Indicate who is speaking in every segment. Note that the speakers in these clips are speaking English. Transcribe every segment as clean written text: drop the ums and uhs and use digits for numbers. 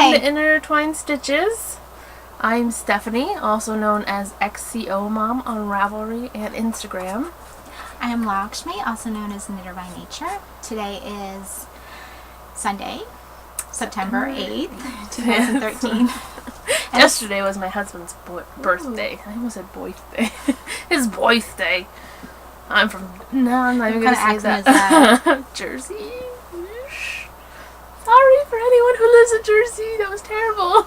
Speaker 1: Welcome to Intertwined Stitches. I'm Stephanie, also known as XCO Mom on Ravelry and Instagram.
Speaker 2: I am Lakshmi, also known as Knitterbynature. Today is Sunday, September 8th, 2013.
Speaker 1: Yesterday was my husband's birthday. I almost said birthday. His birthday. I'm not even going to say that. Jersey. Sorry for anyone who lives in Jersey. That was terrible.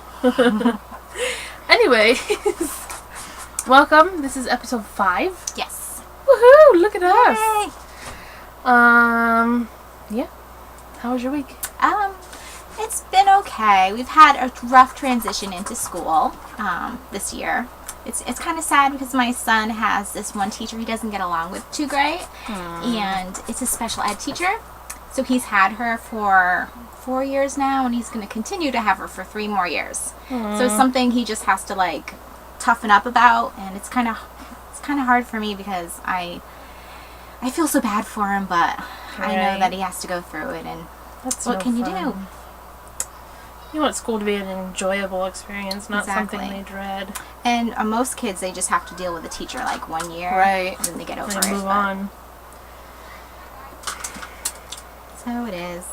Speaker 1: Anyway, welcome. This is episode 5.
Speaker 2: Yes.
Speaker 1: Woohoo! Look at us.
Speaker 2: Yay.
Speaker 1: Yeah. How was your week?
Speaker 2: It's been okay. We've had a rough transition into school this year. It's kind of sad because my son has this one teacher he doesn't get along with too great, and it's a special ed teacher. So he's had her for 4 years now, and he's going to continue to have her for 3 more years. So it's something he just has to like toughen up about, and it's kind of hard for me because I feel so bad for him, but I know that he has to go through it, and what can you do?
Speaker 1: You want school to be an enjoyable experience, not something they dread.
Speaker 2: And most kids, they just have to deal with a teacher like 1 year,
Speaker 1: right?
Speaker 2: And then they get over it.
Speaker 1: They move on.
Speaker 2: So it is.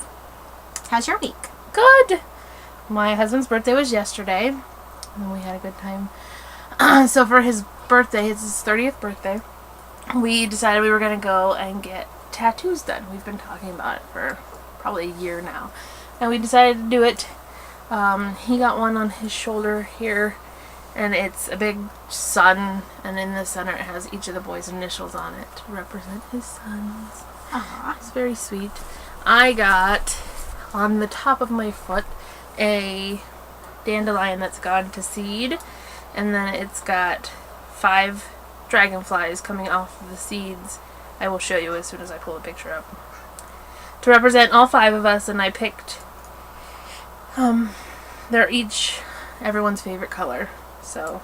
Speaker 2: How's your week?
Speaker 1: Good. My husband's birthday was yesterday, and we had a good time. So for his birthday, it's his 30th birthday, we decided we were going to go and get tattoos done. We've been talking about it for probably a year now, and we decided to do it. He got one on his shoulder here, and it's a big sun, and in the center it has each of the boys' initials on it to represent his sons.
Speaker 2: Aww.
Speaker 1: It's very sweet. I got on the top of my foot a dandelion that's gone to seed, and then it's got 5 dragonflies coming off of the seeds. I will show you as soon as I pull a picture up. To represent all 5 of us, and I picked, they're each everyone's favorite color, so,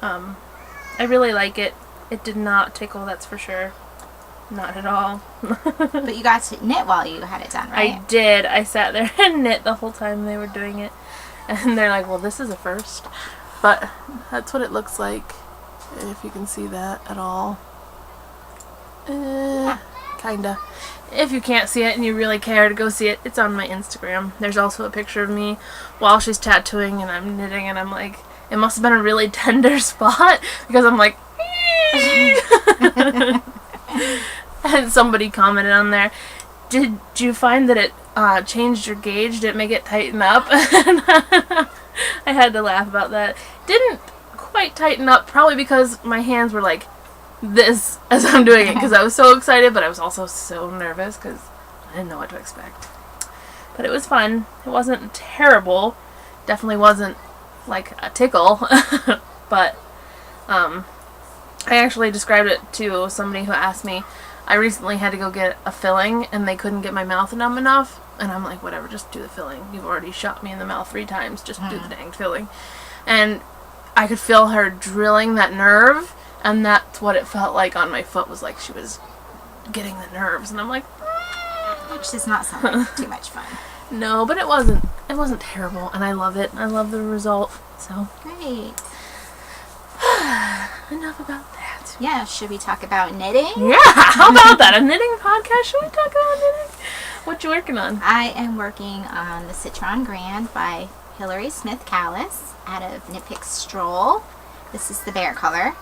Speaker 1: I really like it. It did not tickle, that's for sure. Not at all.
Speaker 2: But you got to knit while you had it done, right?
Speaker 1: I did. I sat there and knit the whole time they were doing it. And they're like, well, this is a first. But that's what it looks like. If you can see that at all. Kinda. If you can't see it and you really care to go see it, it's on my Instagram. There's also a picture of me while she's tattooing and I'm knitting, and I'm like, it must have been a really tender spot because I'm like, and somebody commented on there, did you find that it changed your gauge? Did it make it tighten up? I had to laugh about that. Didn't quite tighten up, probably because my hands were like this as I'm doing it, because I was so excited, but I was also so nervous because I didn't know what to expect. But it was fun. It wasn't terrible. Definitely wasn't like a tickle. But I actually described it to somebody who asked me. I recently had to go get a filling, and they couldn't get my mouth numb enough, and I'm like, whatever, just do the filling. You've already shot me in the mouth 3 times, just do the dang filling. And I could feel her drilling that nerve, and that's what it felt like on my foot, was like she was getting the nerves, and I'm like,
Speaker 2: which does not sound like too much fun.
Speaker 1: No, but it wasn't terrible, and I love it. I love the result, so.
Speaker 2: Great.
Speaker 1: Enough about that.
Speaker 2: Yeah, should we talk about knitting?
Speaker 1: Yeah, how about that? A knitting podcast? Should we talk about knitting? What you working on?
Speaker 2: I am working on the Cintron Grande by Hilary Smith Callis out of Knit Pick Stroll. This is the bear color,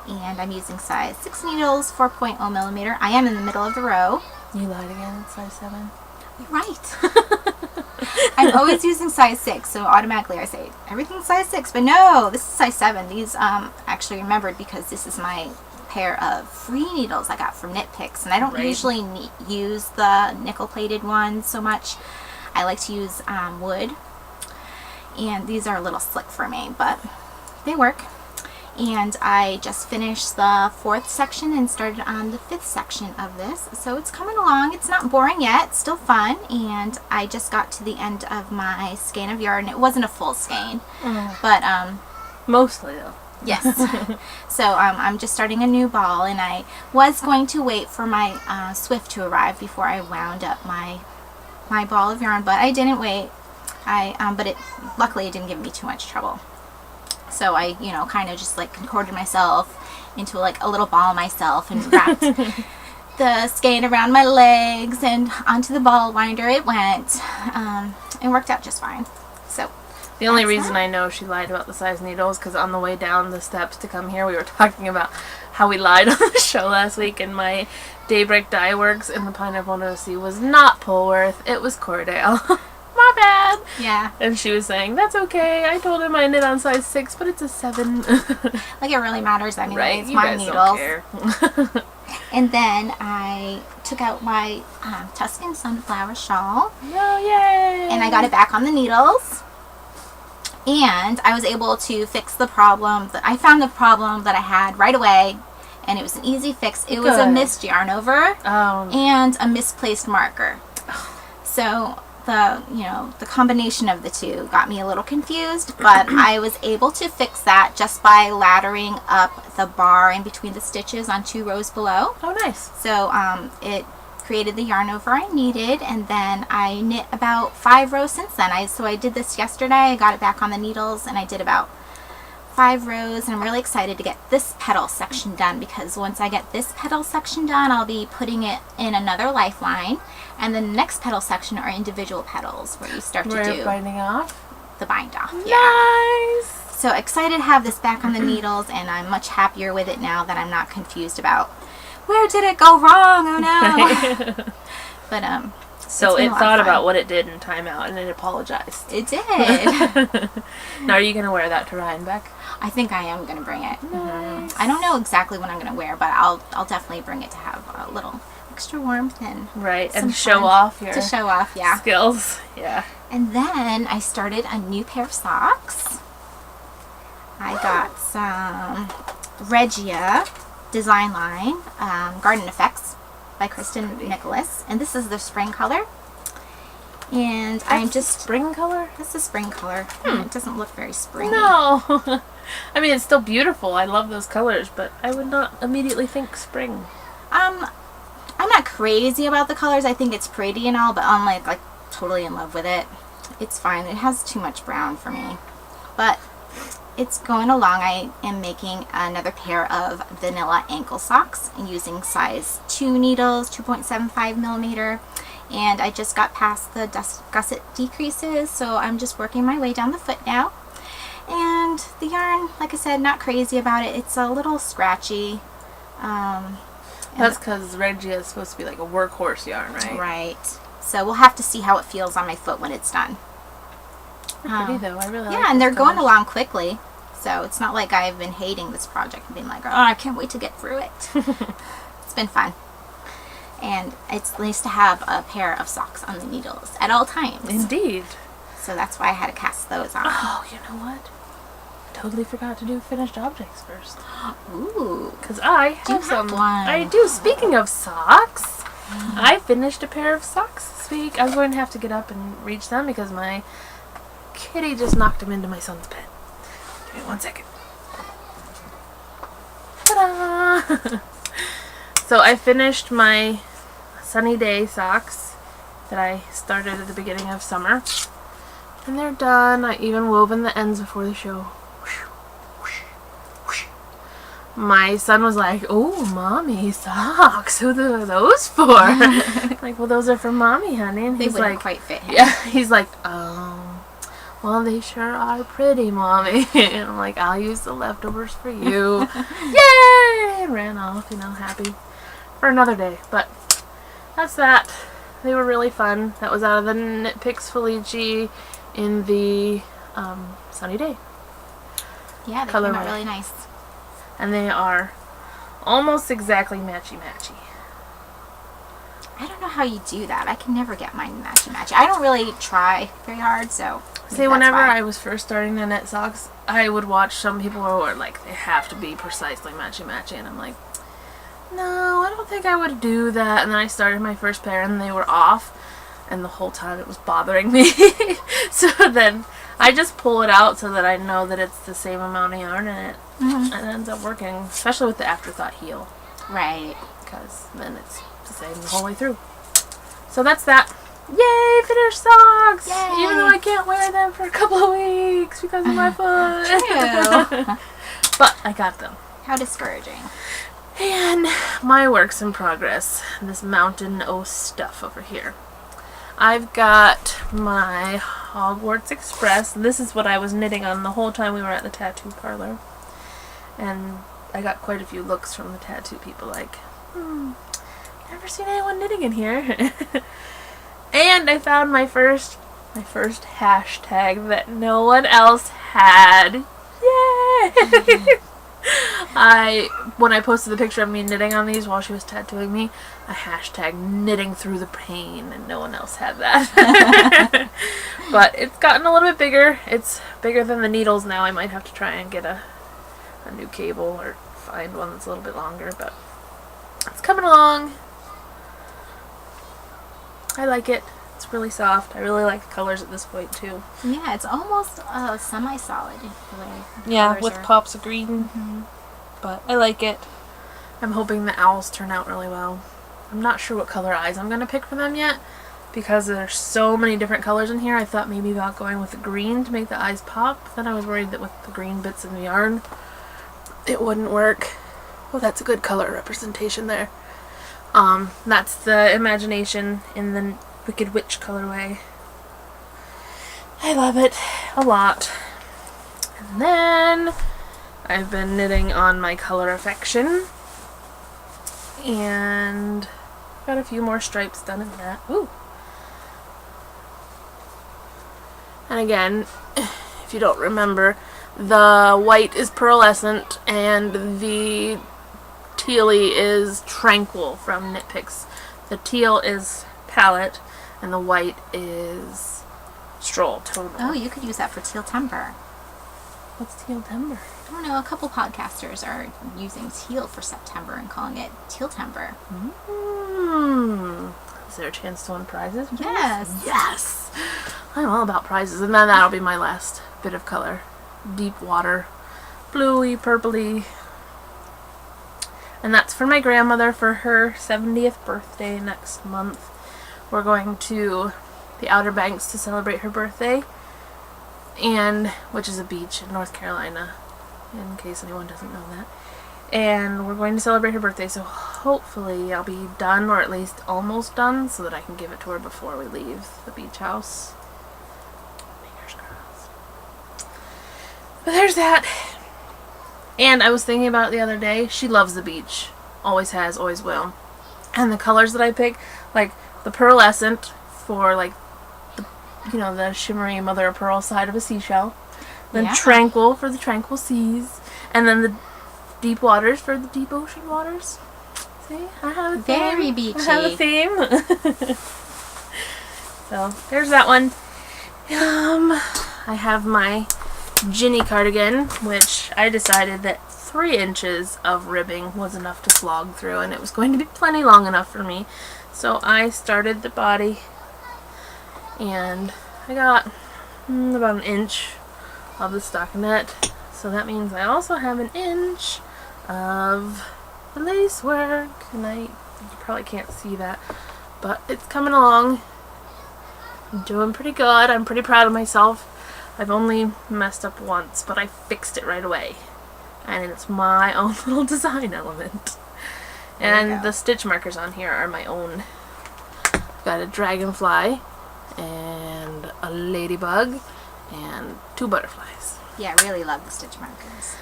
Speaker 2: and I'm using size 6 needles, 4.0 millimeter. I am in the middle of the row.
Speaker 1: You lied again, it's size 7.
Speaker 2: You're right. I'm always using size 6, so automatically I say everything's size 6, but no, this is size 7. These actually remembered because this is my pair of free needles I got from Knit Picks, and I don't usually use the nickel plated ones so much. I like to use wood, and these are a little slick for me, but they work. And I just finished the 4th section and started on the 5th section of this, so it's coming along. It's not boring yet, it's still fun, and I just got to the end of my skein of yarn. It wasn't a full skein, but
Speaker 1: mostly though.
Speaker 2: Yes. So I'm just starting a new ball, and I was going to wait for my Swift to arrive before I wound up my ball of yarn, but I didn't wait. But luckily it didn't give me too much trouble. So I, kind of just like contorted myself into like a little ball myself and wrapped the skein around my legs and onto the ball winder it went. It worked out just fine. So
Speaker 1: the only reason I know she lied about the size needles because on the way down the steps to come here, we were talking about how we lied on the show last week, and my Daybreak Dye Works in the Pineapple Nosy was not Polworth, it was Cordale. My bad.
Speaker 2: Yeah.
Speaker 1: And she was saying, that's okay. I told him I knit on size 6, but it's a 7.
Speaker 2: Like it really matters anyway.
Speaker 1: Right,
Speaker 2: It's
Speaker 1: you
Speaker 2: my
Speaker 1: guys
Speaker 2: needles.
Speaker 1: don't care.
Speaker 2: And then I took out my Tuscan Sun Flower shawl.
Speaker 1: Oh, yay!
Speaker 2: And I got it back on the needles. And I was able to fix the problem. I found the problem that I had right away. And it was an easy fix. It was a missed yarn over and a misplaced marker. So the combination of the two got me a little confused, but I was able to fix that just by laddering up the bar in between the stitches on 2 rows below.
Speaker 1: Oh, nice.
Speaker 2: So it created the yarn over I needed, and then I knit about 5 rows since then. So I did this yesterday. I got it back on the needles, and I did about 5 rows, and I'm really excited to get this petal section done, because once I get this petal section done, I'll be putting it in another lifeline, and then the next petal section are individual petals where you start to do
Speaker 1: binding off?
Speaker 2: the bind off.
Speaker 1: Nice!
Speaker 2: So excited to have this back on the needles, and I'm much happier with it now that I'm not confused about where did it go wrong, oh no. But
Speaker 1: so it thought about what it did in timeout, and it apologized.
Speaker 2: It did.
Speaker 1: Now, are you going to wear that to Rhinebeck?
Speaker 2: I think I am going to bring it.
Speaker 1: Nice.
Speaker 2: I don't know exactly what I'm going to wear, but I'll definitely bring it to have a little extra warmth and
Speaker 1: and show off your skills. Yeah.
Speaker 2: And then I started a new pair of socks. I got some Regia Design Line Garden Effects by Kristen Nicholas, and this is the spring color. And I'm just
Speaker 1: spring color.
Speaker 2: That's the spring color. It doesn't look very springy.
Speaker 1: No, I mean it's still beautiful. I love those colors, but I would not immediately think spring.
Speaker 2: I'm not crazy about the colors. I think it's pretty and all, but I'm like totally in love with it. It's fine. It has too much brown for me, but it's going along. I am making another pair of vanilla ankle socks using size 2 needles, 2.75 millimeter, and I just got past the gusset decreases, so I'm just working my way down the foot now. And the yarn, like I said, not crazy about it. It's a little scratchy.
Speaker 1: That's because Regia is supposed to be like a workhorse yarn, right?
Speaker 2: Right. So we'll have to see how it feels on my foot when it's done.
Speaker 1: Pretty though, I really like
Speaker 2: and they're going along quickly, so it's not like I've been hating this project and being like, oh, I can't wait to get through it. It's been fun, and it's nice to have a pair of socks on the needles at all times.
Speaker 1: Indeed.
Speaker 2: So that's why I had to cast those on.
Speaker 1: Oh, you know what? Totally forgot to do finished objects first.
Speaker 2: Ooh,
Speaker 1: because I have some. I do. Speaking of socks, I finished a pair of socks this week. I'm going to have to get up and reach them because my kitty just knocked them into my son's bed. Give me 1 second. Ta-da! So I finished my sunny day socks that I started at the beginning of summer. And they're done. I even woven the ends before the show. My son was like, "Oh, mommy, socks. Who are those for?" Like, well, those are for mommy, honey. And he's like,
Speaker 2: quite fit him.
Speaker 1: Yeah, he's like, well, they sure are pretty, mommy. And I'm like, I'll use the leftovers for you. Yay! And ran off, happy for another day. But that's that. They were really fun. That was out of the Knit Picks Felici in the sunny day.
Speaker 2: Yeah, they came out really nice.
Speaker 1: And they are almost exactly matchy-matchy.
Speaker 2: I don't know how you do that. I can never get mine matchy-matchy. I don't really try very hard, so...
Speaker 1: See, whenever I was first starting to knit socks, I would watch some people who were like, they have to be precisely matchy-matchy, and I'm like, no, I don't think I would do that. And then I started my first pair, and they were off, and the whole time it was bothering me. So then I just pull it out so that I know that it's the same amount of yarn in it. And it ends up working, especially with the afterthought heel.
Speaker 2: Right.
Speaker 1: Because then it's the same the whole way through. So that's that. Yay, finished socks!
Speaker 2: Yay.
Speaker 1: Even though I can't wear them for a couple of weeks because of my foot.
Speaker 2: True.
Speaker 1: But I got them.
Speaker 2: How discouraging.
Speaker 1: And my works in progress. This mountain o' stuff over here. I've got my Hogwarts Express. This is what I was knitting on the whole time we were at the tattoo parlor. And I got quite a few looks from the tattoo people like, never seen anyone knitting in here. And I found my first hashtag that no one else had. Yay! When I posted the picture of me knitting on these while she was tattooing me, I hashtag knitting through the pain, and no one else had that. But it's gotten a little bit bigger. It's bigger than the needles now. I might have to try and get a new cable or find one that's a little bit longer, but it's coming along. I like it. It's really soft. I really like the colors at this point too.
Speaker 2: Yeah, it's almost semi-solid the way the
Speaker 1: Yeah,
Speaker 2: colors
Speaker 1: with
Speaker 2: are.
Speaker 1: pops of green. But I like it. I'm hoping the owls turn out really well. I'm not sure what color eyes I'm going to pick for them yet because there's so many different colors in here. I thought maybe about going with the green to make the eyes pop. Then I was worried that with the green bits in the yarn it wouldn't work. Well, that's a good color representation there. That's the Imagination in the Wicked Witch colorway. I love it a lot. And then I've been knitting on my Color Affection. And got a few more stripes done in that. Ooh. And again, if you don't remember, the white is pearlescent and the tealy is Tranquil from Knit Picks. The teal is Palette and the white is Stroll Tonal.
Speaker 2: Oh, you could use that for Teal Timber.
Speaker 1: What's Teal Timber?
Speaker 2: I don't know, a couple podcasters are using teal for September and calling it Teal Timber.
Speaker 1: Is there a chance to win prizes?
Speaker 2: Yes.
Speaker 1: Yes! I'm all about prizes. And then that'll be my last bit of color. Deep water. Bluey, purpley. And that's for my grandmother for her 70th birthday next month. We're going to the Outer Banks to celebrate her birthday. And which is a beach in North Carolina, in case anyone doesn't know that. And we're going to celebrate her birthday, so hopefully I'll be done, or at least almost done, so that I can give it to her before we leave the beach house. Fingers crossed. But there's that. And I was thinking about it the other day. She loves the beach. Always has, always will. And the colors that I pick, like the pearlescent for like the shimmery mother of pearl side of a seashell. Then Tranquil for the tranquil seas. And then the deep waters for the deep ocean waters. See? I have a theme.
Speaker 2: Very beachy.
Speaker 1: I have a theme. So, there's that one. I have my Ginny Cardigan, which I decided that 3 inches of ribbing was enough to slog through, and it was going to be plenty long enough for me. So I started the body, and I got about 1 inch of the stockinette. So that means I also have 1 inch of the lace work, and you probably can't see that, but it's coming along. I'm doing pretty good. I'm pretty proud of myself. I've only messed up once, but I fixed it right away. And it's my own little design element. And the stitch markers on here are my own. I've got a dragonfly and a ladybug and 2 butterflies.
Speaker 2: Yeah, I really love the stitch markers.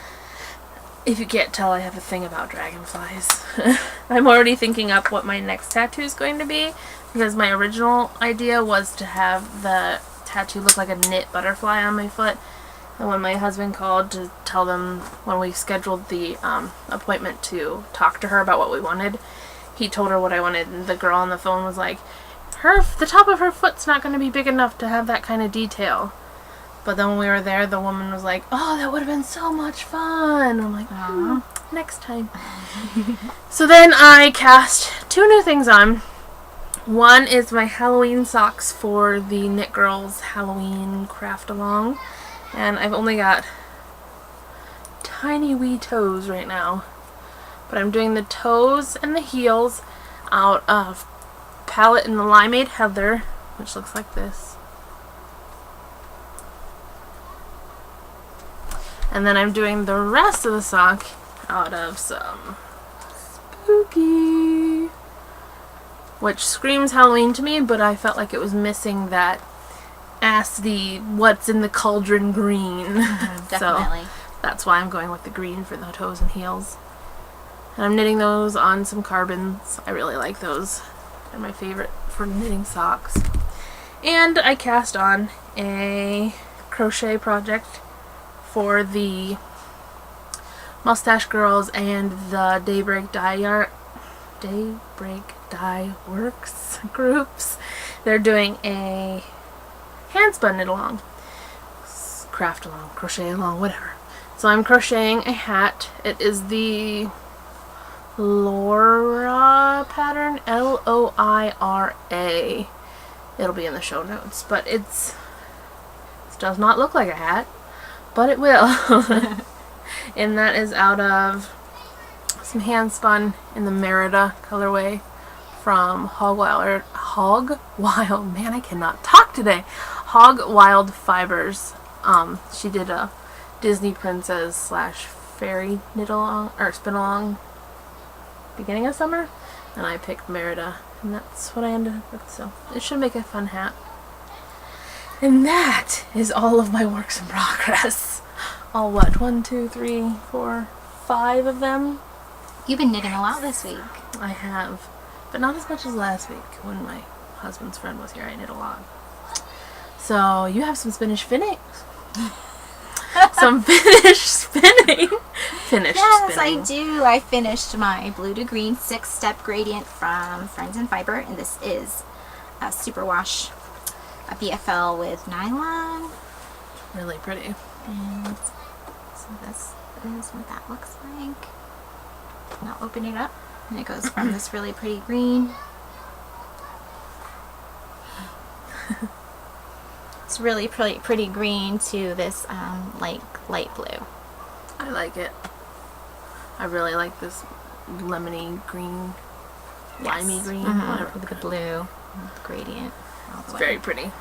Speaker 1: If you can't tell, I have a thing about dragonflies. I'm already thinking up what my next tattoo is going to be, because my original idea was to have the tattoo look like a knit butterfly on my foot. And when my husband called to tell them when we scheduled the appointment to talk to her about what we wanted, he told her what I wanted, and the girl on the phone was like, the top of her foot's not going to be big enough to have that kind of detail. But then when we were there, the woman was like, oh, that would have been so much fun. I'm like, next time. So then I cast 2 new things on. One is my Halloween socks for the Knit Girls Halloween craft along. And I've only got tiny wee toes right now. But I'm doing the toes and the heels out of Palette in the Limeade Heather which looks like this. And then I'm doing the rest of the sock out of some spooky, which screams Halloween to me, but I felt like it was missing that acidy, what's in the cauldron green.
Speaker 2: Definitely.
Speaker 1: So that's why I'm going with the green for the toes and heels. And I'm knitting those on some carbons. I really like those. They're my favorite for knitting socks. And I cast on a crochet project for the Mustache Girls and the Daybreak Dye Works groups. They're doing a handspun knit along, craft along, crochet along, whatever. So I'm crocheting a hat. It is the Loira pattern, Loira. It'll be in the show notes, but it does not look like a hat, but it will. And that is out of some hand spun in the Merida colorway from Hog Wild, man, I cannot talk today. Hog Wild Fibers. She did a Disney princess / fairy knit along or spin along beginning of summer, and I picked Merida, and that's what I ended up with. So it should make a fun hat. And that is all of my works in progress. All what? 1, 2, 3, 4, 5 of them.
Speaker 2: You've been knitting a lot this week.
Speaker 1: I have, but not as much as last week when my husband's friend was here. I knit a lot. So you have some finished spinning. Some finished spinning.
Speaker 2: Yes, I do. I finished my blue to green 6-step gradient from Friends and Fiber, and this is a superwash, a BFL with nylon.
Speaker 1: Really pretty.
Speaker 2: And so this is what that looks like. And I'll open it up, and it goes from this really pretty green. It's really pretty green to this light blue.
Speaker 1: I like it. I really like this lemony green, limey green, whatever.
Speaker 2: With the blue gradient.
Speaker 1: It's very pretty.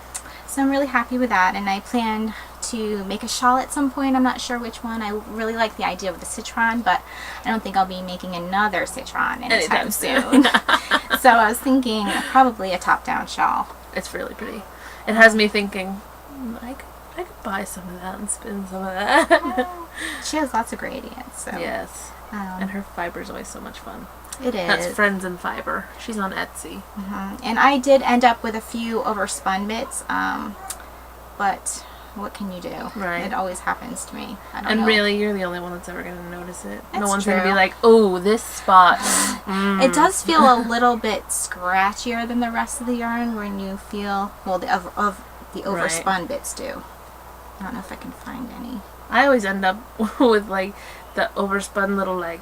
Speaker 2: So I'm really happy with that, and I plan to make a shawl at some point. I'm not sure which one. I really like the idea of the citron, but I don't think I'll be making another citron anytime soon. So I was thinking probably a top-down shawl.
Speaker 1: It's really pretty. It has me thinking, I could buy some of that and spin some of that.
Speaker 2: She has lots of gradients. So.
Speaker 1: Yes. And her fiber is always so much fun.
Speaker 2: It is.
Speaker 1: That's Friends and Fiber. She's on Etsy.
Speaker 2: And I did end up with a few overspun bits, but what can you do?
Speaker 1: Right.
Speaker 2: It always happens to me. I don't know.
Speaker 1: Really, you're the only one that's ever going to notice it.
Speaker 2: That's
Speaker 1: no one's
Speaker 2: true.
Speaker 1: going to be like, oh, this spot.
Speaker 2: It does feel a little bit scratchier than the rest of the yarn when you feel, well, the overspun bits do. I don't know if I can find any.
Speaker 1: I always end up with like the overspun little like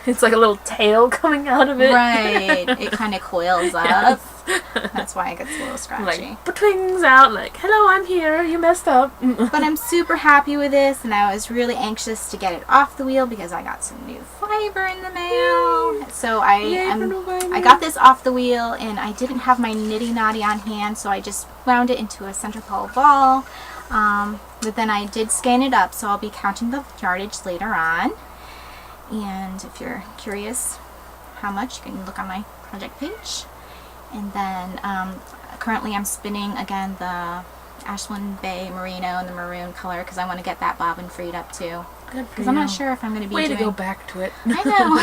Speaker 1: it's like a little tail coming out of it.
Speaker 2: Right. It kind of coils up.
Speaker 1: Yes.
Speaker 2: That's why it gets a little scratchy.
Speaker 1: Like, betwings out, like, hello, I'm here, you messed up.
Speaker 2: But I'm super happy with this, and I was really anxious to get it off the wheel because I got some new fiber in the mail.
Speaker 1: Yay.
Speaker 2: So I got this off the wheel, and I didn't have my nitty knotty on hand, so I just wound it into a center pole ball. But then I did scan it up, so I'll be counting the yardage later on. And if you're curious how much, you can look on my project page. And then currently I'm spinning again the Ashland Bay Merino in the maroon color because I want to get that bobbin freed up too. Because I'm not sure if I'm going to be
Speaker 1: doing...
Speaker 2: Way
Speaker 1: to go back to it.
Speaker 2: I know.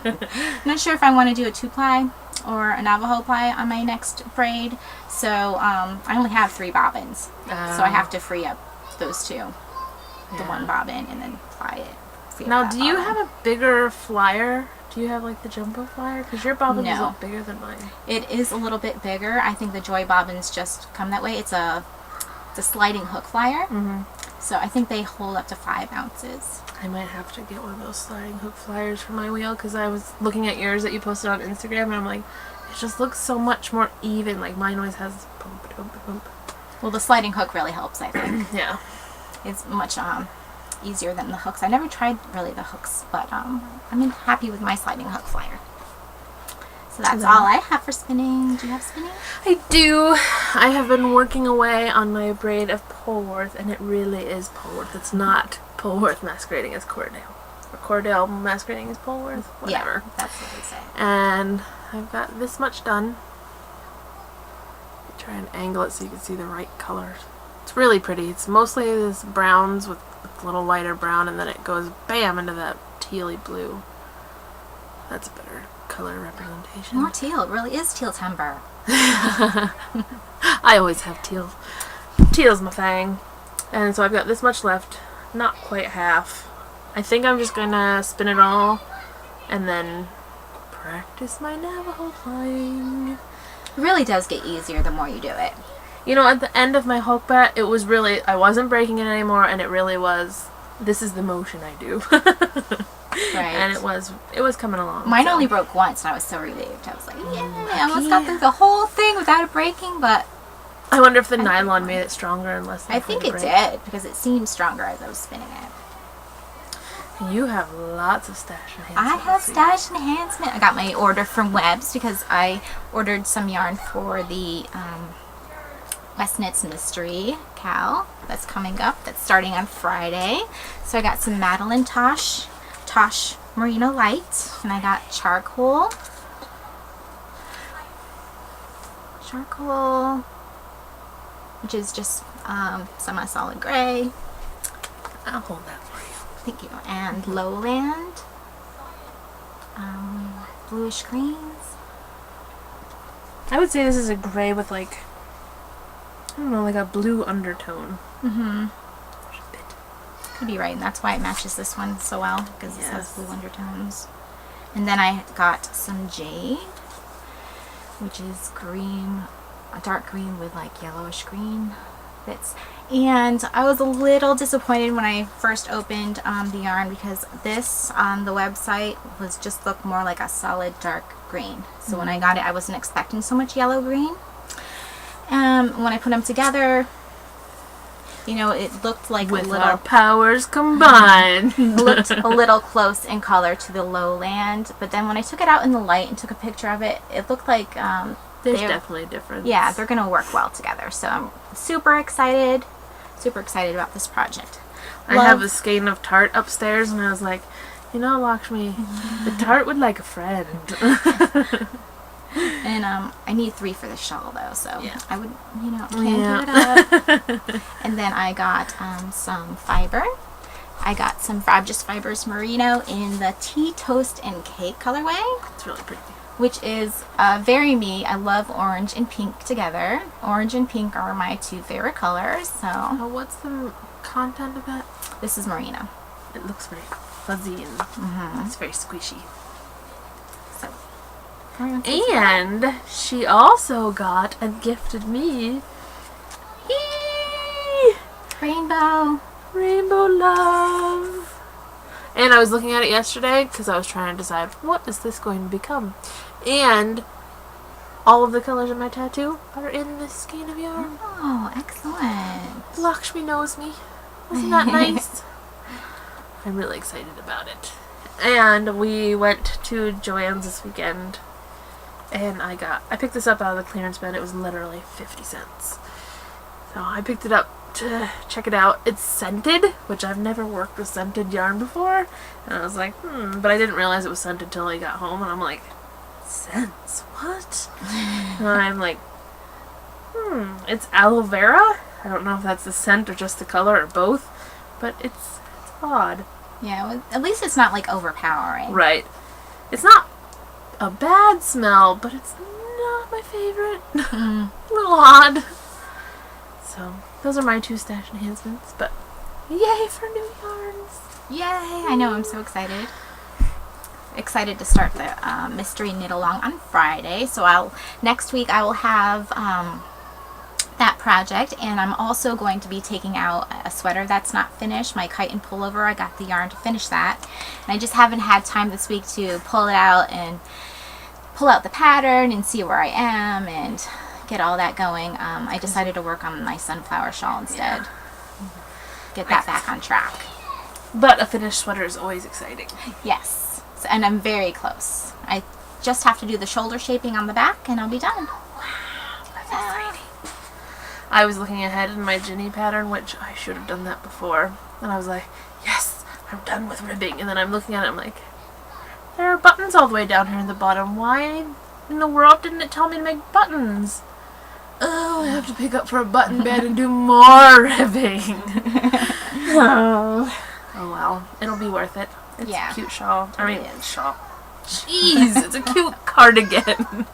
Speaker 2: I'm not sure if I want to do a 2-ply or a Navajo ply on my next braid. So I only have 3 bobbins. So I have to free up those 2. Yeah. The 1 bobbin and then ply it.
Speaker 1: Now, do you have a bigger flyer? Do you have like the jumbo flyer? Because your bobbin is a lot bigger than mine.
Speaker 2: It is a little bit bigger. I think the Joy bobbins just come that way. It's a sliding hook flyer. So I think they hold up to 5 ounces.
Speaker 1: I might have to get one of those sliding hook flyers for my wheel because I was looking at yours that you posted on Instagram and I'm like, it just looks so much more even. Like mine always has bump, bump, bump.
Speaker 2: Well, the sliding hook really helps, I think.
Speaker 1: Yeah.
Speaker 2: It's much easier than the hooks. I never tried really the hooks, but I'm happy with my sliding hook flyer. So that's all I have for spinning. Do you have spinning?
Speaker 1: I do. I have been working away on my braid of Polwarth, and it really is Polwarth. It's not Polwarth masquerading as Cordell. Or Cordell masquerading as Polwarth. Whatever.
Speaker 2: Yeah, that's what they say.
Speaker 1: And I've got this much done. Try and angle it so you can see the right colors. It's really pretty. It's mostly this browns with a little lighter brown, and then it goes bam into that tealy blue. That's a better color representation.
Speaker 2: More teal. It really is teal timber.
Speaker 1: I always have teal. Teal's my thing. And so I've got this much left. Not quite half. I think I'm just gonna spin it all and then practice my Navajo flying.
Speaker 2: It really does get easier the more you do it.
Speaker 1: You know, at the end of my Hulk bat, it was really, I wasn't breaking it anymore, and it really was, this is the motion I do.
Speaker 2: Right.
Speaker 1: And it was coming along.
Speaker 2: Mine only broke once, and I was so relieved. I was like, yeah, I almost got through the whole thing without it breaking, but...
Speaker 1: I wonder if the nylon made it stronger and less likely
Speaker 2: I think
Speaker 1: to
Speaker 2: it
Speaker 1: break.
Speaker 2: did, because it seemed stronger as I was spinning it.
Speaker 1: You have lots of stash enhancement.
Speaker 2: I have stash enhancement. I got my order from Webb's because I ordered some yarn for the West Knits Mystery Cal that's coming up. That's starting on Friday. So I got some Madeline Tosh Merino Light, and I got charcoal, which is just semi-solid gray.
Speaker 1: I'll hold that for you.
Speaker 2: Thank you. And Lowland, bluish greens.
Speaker 1: I would say this is a gray with like, I don't know, like a blue undertone.
Speaker 2: Mm-hmm. Could be right, and that's why it matches this one so well, because it has
Speaker 1: Yes.
Speaker 2: blue undertones. And then I got some jade, which is green, a dark green with like yellowish green bits. And I was a little disappointed when I first opened the yarn, because this on the website was just looked more like a solid dark green. So when I got it, I wasn't expecting so much yellow green. When I put them together, you know, it looked like
Speaker 1: With
Speaker 2: a little...
Speaker 1: our powers combined.
Speaker 2: looked a little close in color to the Lowland, but then when I took it out in the light and took a picture of it, it looked like
Speaker 1: There's definitely a difference.
Speaker 2: yeah, they're gonna work well together. So I'm super excited about this project.
Speaker 1: I have a skein of tart upstairs, and I was like, you know, Lakshmi, the tart would like a friend.
Speaker 2: And I need 3 for the shawl though, so
Speaker 1: Yeah.
Speaker 2: I would, you know, can put it up. And then I got some fiber. I got some Just Fibers Merino in the Tea, Toast, and Cake colorway,
Speaker 1: It's really pretty.
Speaker 2: which is very me. I love orange and pink together. Orange and pink are my 2 favorite colors, so
Speaker 1: Oh, what's the content of that?
Speaker 2: this is Merino.
Speaker 1: It looks very fuzzy and it's very squishy.
Speaker 2: So,
Speaker 1: And she also got and gifted me
Speaker 2: rainbow.
Speaker 1: Rainbow Love. And I was looking at it yesterday because I was trying to decide what is this going to become. And all of the colors of my tattoo are in this skein of yarn.
Speaker 2: Oh, excellent.
Speaker 1: Lakshmi knows me. Isn't that nice? I'm really excited about it. And we went to Joann's this weekend, and I picked this up out of the clearance bin. It was literally 50 cents. So I picked it up to check it out. It's scented, which I've never worked with scented yarn before. And I was like, but I didn't realize it was scented till I got home, and I'm like, scents? What? And I'm like, it's aloe vera. I don't know if that's the scent or just the color or both, but it's odd.
Speaker 2: Yeah, well, at least it's not like overpowering.
Speaker 1: Right. It's not a bad smell, but it's not my favorite. A little odd. So, those are my 2 stash enhancements, but yay for new yarns.
Speaker 2: Yay! I know, I'm so excited. Excited to start the mystery knit along on Friday. So next week I will have that project, and I'm also going to be taking out a sweater that's not finished, my kite and pullover. I got the yarn to finish that, and I just haven't had time this week to pull it out and pull out the pattern and see where I am and get all that going. I decided to work on my sunflower shawl instead. Get that back on track.
Speaker 1: But a finished sweater is always exciting.
Speaker 2: Yes, so, and I'm very close. I just have to do the shoulder shaping on the back and I'll be done.
Speaker 1: That's exciting. I was looking ahead in my Ginny pattern, which I should have done that before. And I was like, yes, I'm done with ribbing. And then I'm looking at it, I'm like, there are buttons all the way down here in the bottom. Why in the world didn't it tell me to make buttons? Oh, I have to pick up for a button bed and do more ribbing. Oh well, it'll be worth it. It's a cute shawl. Shawl. Jeez, it's a cute cardigan.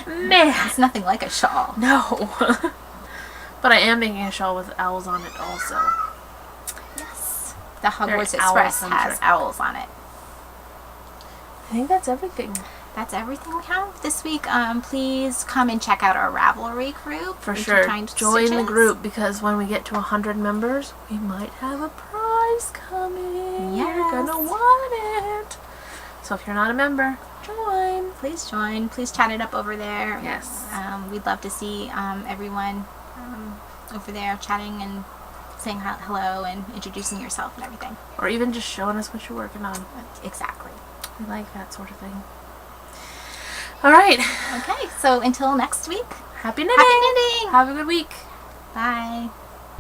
Speaker 1: Man,
Speaker 2: it's nothing like a shawl.
Speaker 1: No. But I am making a shawl with owls on it also.
Speaker 2: Yes. The Hogwarts Express has owls on it.
Speaker 1: I think that's everything.
Speaker 2: That's everything we have this week. Please come and check out our Ravelry group.
Speaker 1: For sure. Join the group, because when we get to 100 members, we might have a prize coming.
Speaker 2: Yes.
Speaker 1: You're gonna want it. So if you're not a member, join.
Speaker 2: Please join. Please chat it up over there.
Speaker 1: Yes.
Speaker 2: We'd love to see everyone over there chatting and saying hello and introducing yourself and everything.
Speaker 1: Or even just showing us what you're working on.
Speaker 2: Exactly.
Speaker 1: We like that sort of thing. All right.
Speaker 2: Okay, so until next week.
Speaker 1: Happy knitting.
Speaker 2: Happy knitting.
Speaker 1: Have a good week.
Speaker 2: Bye.